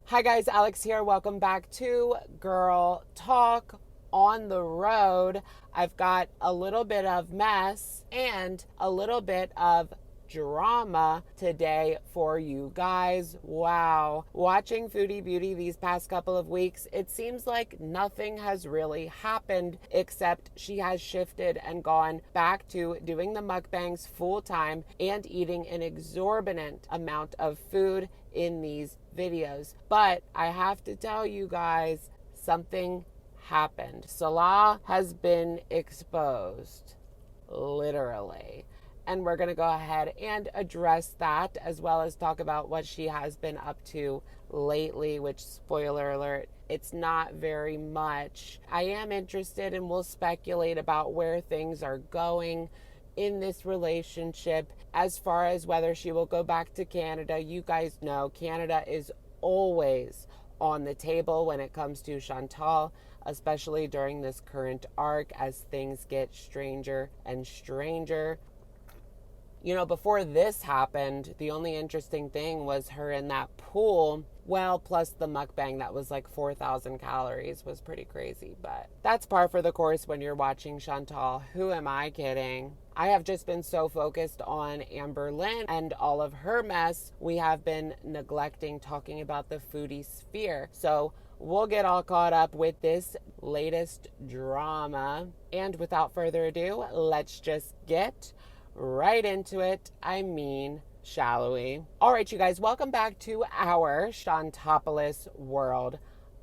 Hi guys, Alex here. Welcome back to Girl Talk on the Road. I've got a little bit of mess and a little bit of drama today for you guys. Wow. Watching Foodie Beauty these past couple of weeks, it seems like nothing has really happened except she has shifted and gone back to doing the mukbangs full time and eating an exorbitant amount of food in these videos. But I have to tell you guys, something happened. Salah has been exposed, literally. And we're going to go ahead and address that, as well as talk about what she has been up to lately, which, spoiler alert, it's not very much. I am interested and will speculate about where things are going in this relationship. As far as whether she will go back to Canada, you guys know Canada is always on the table when it comes to Chantal, especially during this current arc as things get stranger and stranger. You know, before this happened, the only interesting thing was her in that pool. Well, plus the mukbang that was like 4,000 calories was pretty crazy. But that's par for the course when you're watching Chantal. Who am I kidding? I have just been so focused on Amber Lynn and all of her mess, we have been neglecting talking about the foodie sphere. So we'll get all caught up with this latest drama. And without further ado, let's just get right into it. Shall we? All right, you guys, welcome back to our Chantopolis world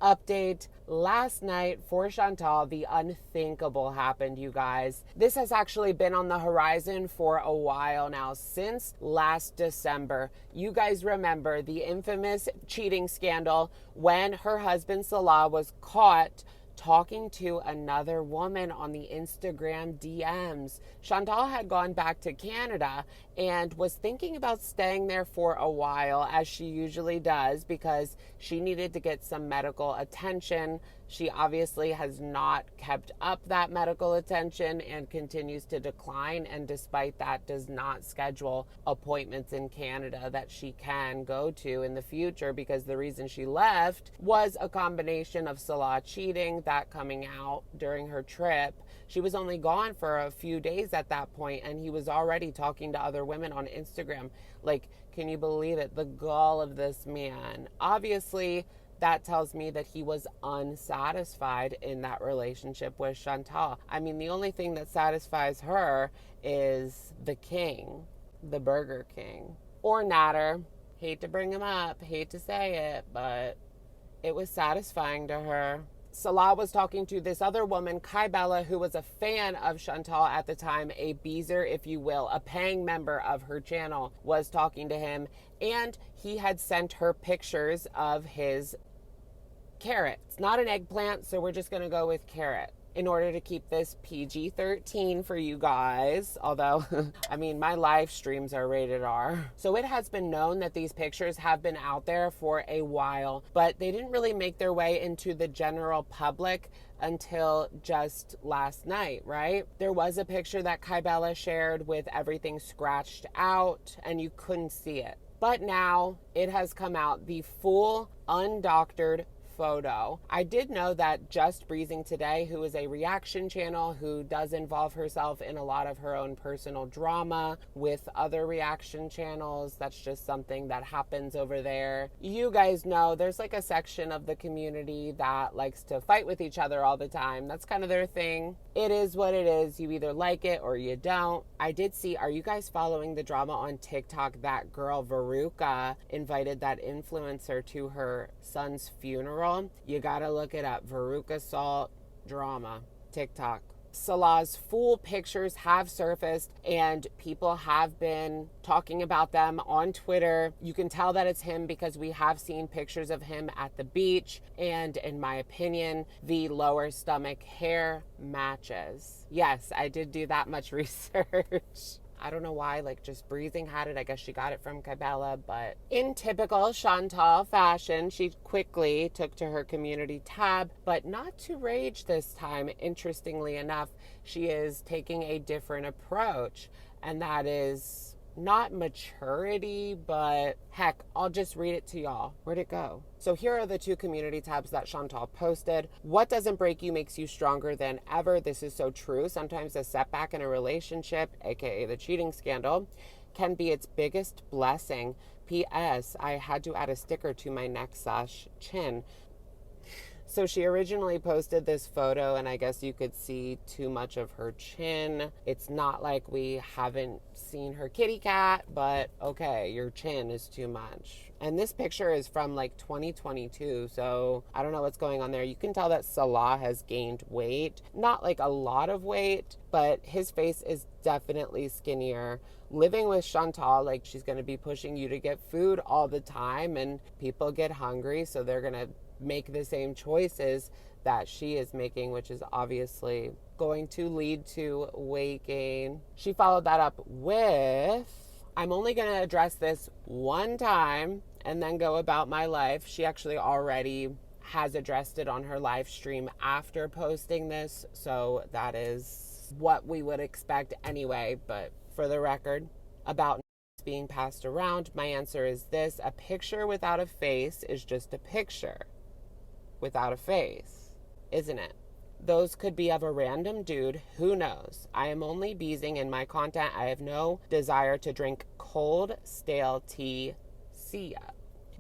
update. Last night for Chantal, the unthinkable happened, you guys. This has actually been on the horizon for a while now, since last December. You guys remember the infamous cheating scandal when her husband Salah was caught talking to another woman on the Instagram DMs. Chantal had gone back to Canada and was thinking about staying there for a while, as she usually does, because she needed to get some medical attention. She obviously has not kept up that medical attention and continues to decline, and despite that does not schedule appointments in Canada that she can go to in the future, because the reason she left was a combination of Salah cheating, that coming out during her trip. She was only gone for a few days at that point, and he was already talking to other women on Instagram. Like, can you believe it? The gall of this man. Obviously, that tells me that he was unsatisfied in that relationship with Chantal. I mean, the only thing that satisfies her is the king, the Burger King, or Natter. Hate to bring him up, hate to say it, but it was satisfying to her. Salah was talking to this other woman, Kybella, who was a fan of Chantal at the time, a Beezer, if you will, a paying member of her channel, was talking to him, and he had sent her pictures of his carrot. It's not an eggplant, so we're just going to go with carrot in order to keep this PG-13 for you guys. Although, I mean, my live streams are rated R. So it has been known that these pictures have been out there for a while, but they didn't really make their way into the general public until just last night, right? There was a picture that Kybella shared with everything scratched out, and you couldn't see it. But now it has come out, the full undoctored photo. I did know that Just Breezing Today, who is a reaction channel who does involve herself in a lot of her own personal drama with other reaction channels, that's just something that happens over there. You guys know there's like a section of the community that likes to fight with each other all the time. That's kind of their thing. It is what it is. You either like it or you don't. I did see, are you guys following the drama on TikTok? That girl Veruca invited that influencer to her son's funeral. You gotta look it up. Veruca Salt drama, TikTok. Salah's full pictures have surfaced and people have been talking about them on Twitter. You can tell that it's him because we have seen pictures of him at the beach, and in my opinion, the lower stomach hair matches. Yes, I did do that much research. I don't know why, like, Just Breathing had it. I guess she got it from Kybella, but in typical Chantal fashion, she quickly took to her community tab, but not to rage this time. Interestingly enough, she is taking a different approach, and that is not maturity, but heck, I'll just read it to y'all. Where'd it go? So here are the 2 community tabs that Chantal posted. What doesn't break you makes you stronger than ever. This is so true. Sometimes a setback in a relationship, aka the cheating scandal, can be its biggest blessing. P.S. I had to add a sticker to my neck/chin. So she originally posted this photo, and I guess you could see too much of her chin. It's not like we haven't seen her kitty cat, but okay, your chin is too much. And this picture is from like 2022, so I don't know what's going on there. You can tell that Salah has gained weight. Not like a lot of weight, but his face is definitely skinnier. Living with Chantal, like, she's going to be pushing you to get food all the time, and people get hungry, so they're going to make the same choices that she is making, which is obviously going to lead to weight gain. She followed that up with, I'm only going to address this one time and then go about my life. She actually already has addressed it on her live stream after posting this, so that is what we would expect anyway. But for the record, about being passed around, my answer is this: a picture without a face is just a picture without a face, isn't it? Those could be of a random dude, who knows? I am only beezing in my content. I have no desire to drink cold, stale tea. See ya.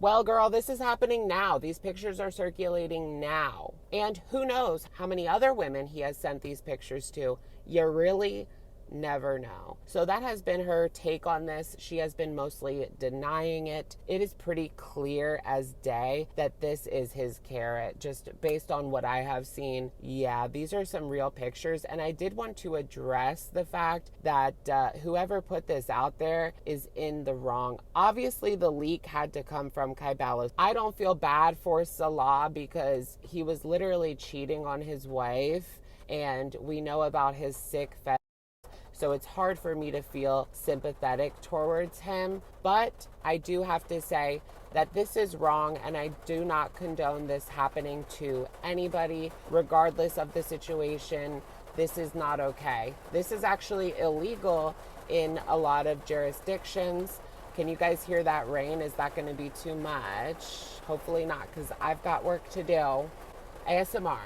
Well, girl, this is happening now. These pictures are circulating now. And who knows how many other women he has sent these pictures to. You really never know. So that has been her take on this. She has been mostly denying it. It is pretty clear as day that this is his carrot, just based on what I have seen. Yeah, these are some real pictures. And I did want to address the fact that whoever put this out there is in the wrong. Obviously, the leak had to come from Kybella. I don't feel bad for Salah because he was literally cheating on his wife, and we know about his sick fetish. So it's hard for me to feel sympathetic towards him. But I do have to say that this is wrong, and I do not condone this happening to anybody, regardless of the situation. This is not okay. This is actually illegal in a lot of jurisdictions. Can you guys hear that rain? Is that going to be too much? Hopefully not, because I've got work to do. ASMR.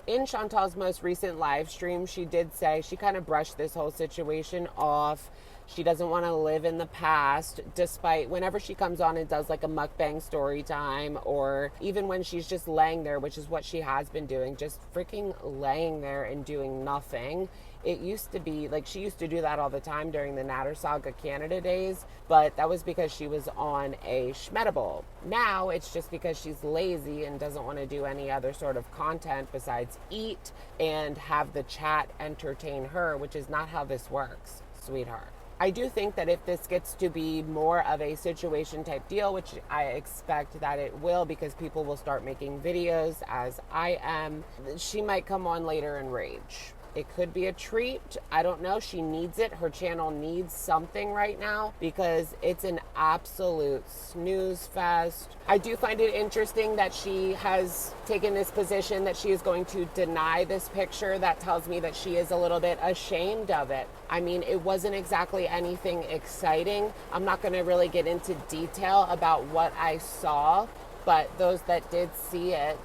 In Chantal's most recent live stream, she did say she kind of brushed this whole situation off. She doesn't want to live in the past, despite whenever she comes on and does like a mukbang story time, or even when she's just laying there, which is what she has been doing, just freaking laying there and doing nothing. It used to be like she used to do that all the time during the Natter Saga Canada days, but that was because she was on a schmedible. Now it's just because she's lazy and doesn't want to do any other sort of content besides eat and have the chat entertain her, which is not how this works, sweetheart. I do think that if this gets to be more of a situation type deal, which I expect that it will, because people will start making videos as I am, she might come on later and rage. It could be a treat. I don't know. She needs it. Her channel needs something right now because it's an absolute snooze fest. I do find it interesting that she has taken this position that she is going to deny this picture. That tells me that she is a little bit ashamed of it. I mean, it wasn't exactly anything exciting. I'm not going to really get into detail about what I saw, but those that did see it,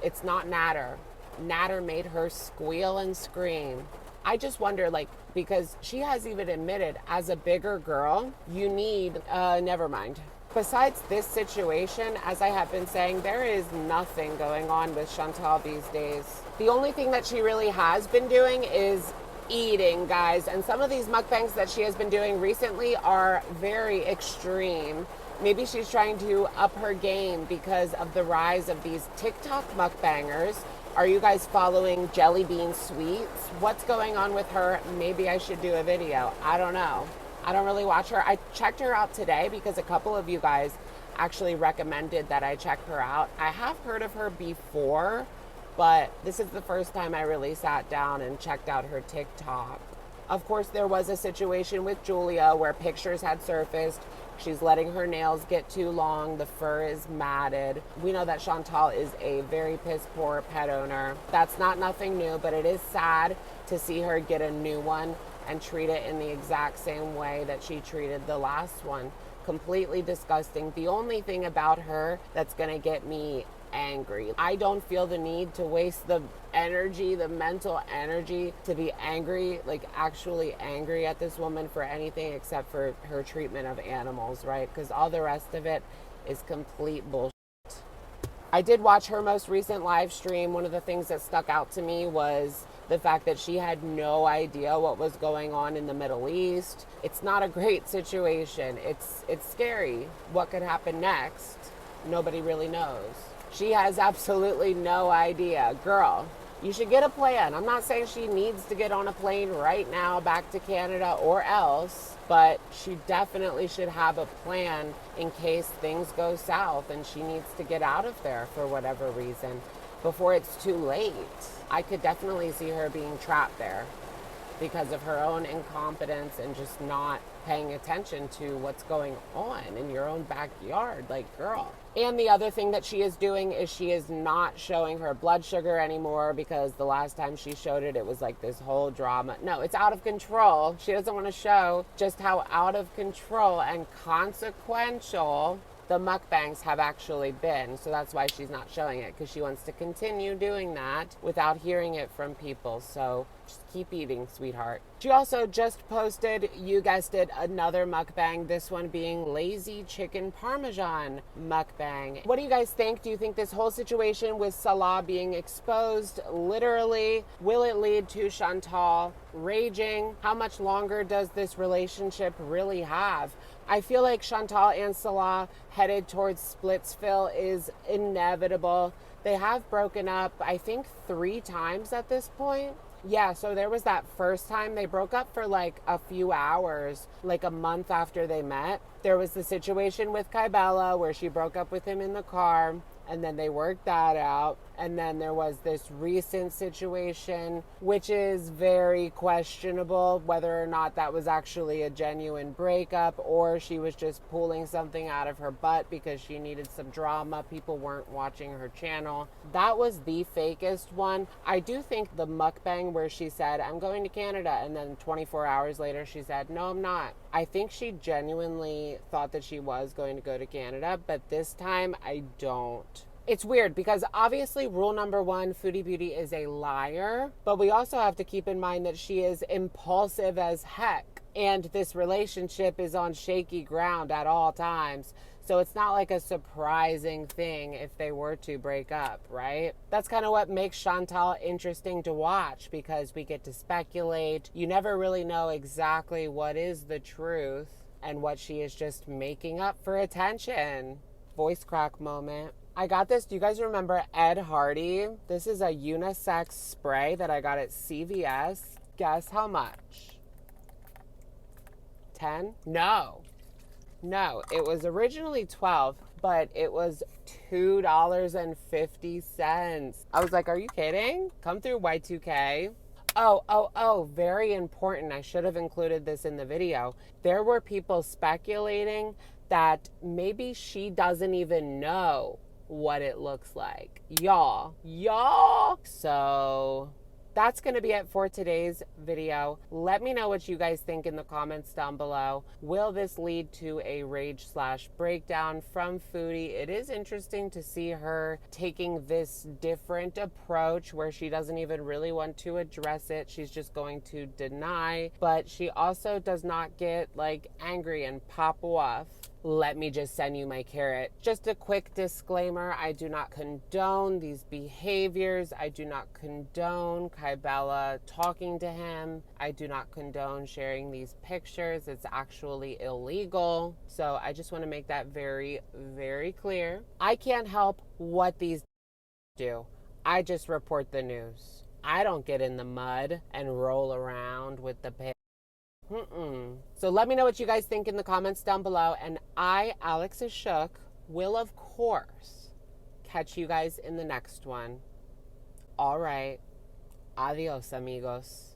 it's not Natter. Natter made her squeal and scream. I just wonder, like, because she has even admitted as a bigger girl, you need, never mind. Besides this situation, as I have been saying, there is nothing going on with Chantal these days. The only thing that she really has been doing is eating, guys. And some of these mukbangs that she has been doing recently are very extreme. Maybe she's trying to up her game because of the rise of these TikTok mukbangers. Are you guys following Jelly Bean Sweets? What's going on with her? Maybe I should do a video. I don't know. I don't really watch her. I checked her out today because a couple of you guys actually recommended that I check her out. I have heard of her before, but this is the first time I really sat down and checked out her TikTok. Of course, there was a situation with Julia where pictures had surfaced. She's letting her nails get too long. The fur is matted. We know that Chantal is a very piss poor pet owner. That's not nothing new, but it is sad to see her get a new one and treat it in the exact same way that she treated the last one. Completely disgusting. The only thing about her that's going to get me angry, I don't feel the need to waste the energy, the mental energy to be angry, like actually angry at this woman for anything except for her treatment of animals, right? Because all the rest of it is complete bullshit. I did watch her most recent live stream. One of the things that stuck out to me was the fact that she had no idea what was going on in the Middle East. It's not a great situation. It's scary. What could happen next? Nobody really knows. She has absolutely no idea. Girl, you should get a plan. I'm not saying she needs to get on a plane right now back to Canada or else, but she definitely should have a plan in case things go south and she needs to get out of there for whatever reason before it's too late. I could definitely see her being trapped there because of her own incompetence and just not paying attention to what's going on in your own backyard. Like, girl. And the other thing that she is doing is she is not showing her blood sugar anymore, because the last time she showed it, it was like this whole drama. No, it's out of control. She doesn't want to show just how out of control and consequential the mukbangs have actually been. So that's why she's not showing it, because she wants to continue doing that without hearing it from people. So just keep eating, sweetheart. She also just posted, you guessed it, another mukbang, this one being lazy chicken parmesan mukbang. What do you guys think? Do you think this whole situation with Salah being exposed, literally, will it lead to Chantal raging? How much longer does this relationship really have? I feel like Chantal and Salah headed towards Splitsville is inevitable. They have broken up, I think, 3 times at this point. Yeah, so there was that first time they broke up for like a few hours, like a month after they met. There was the situation with Kybella where she broke up with him in the car, and then they worked that out. And then there was this recent situation, which is very questionable whether or not that was actually a genuine breakup or she was just pulling something out of her butt because she needed some drama. People weren't watching her channel. That was the fakest one. I do think the mukbang where she said, I'm going to Canada, and then 24 hours later she said, no, I'm not. I think she genuinely thought that she was going to go to Canada, but this time I don't. It's weird because obviously rule number 1, Foodie Beauty is a liar, but we also have to keep in mind that she is impulsive as heck, and this relationship is on shaky ground at all times. So it's not like a surprising thing if they were to break up, right? That's kind of what makes Chantal interesting to watch, because we get to speculate. You never really know exactly what is the truth and what she is just making up for attention. Voice crack moment. I got this. Do you guys remember Ed Hardy? This is a unisex spray that I got at CVS. Guess how much? 10? No, it was originally 12, but it was $2.50. I was like, are you kidding? Come through, Y2K. Oh, very important. I should have included this in the video. There were people speculating that maybe she doesn't even know what it looks like. Y'all. So that's going to be it for today's video. Let me know what you guys think in the comments down below. Will this lead to a rage/breakdown from Foodie? It is interesting to see her taking this different approach where she doesn't even really want to address it. She's just going to deny, but she also does not get like angry and pop off. Let me just send you my carrot. Just a quick disclaimer, I do not condone these behaviors. I do not condone Kybella talking to him. I do not condone sharing these pictures. It's actually illegal. So I just want to make that very, very clear. I can't help what these do. I just report the news. I don't get in the mud and roll around with the pig. So let me know what you guys think in the comments down below. And I, Alex is Shook, will of course catch you guys in the next one. All right. Adios, amigos.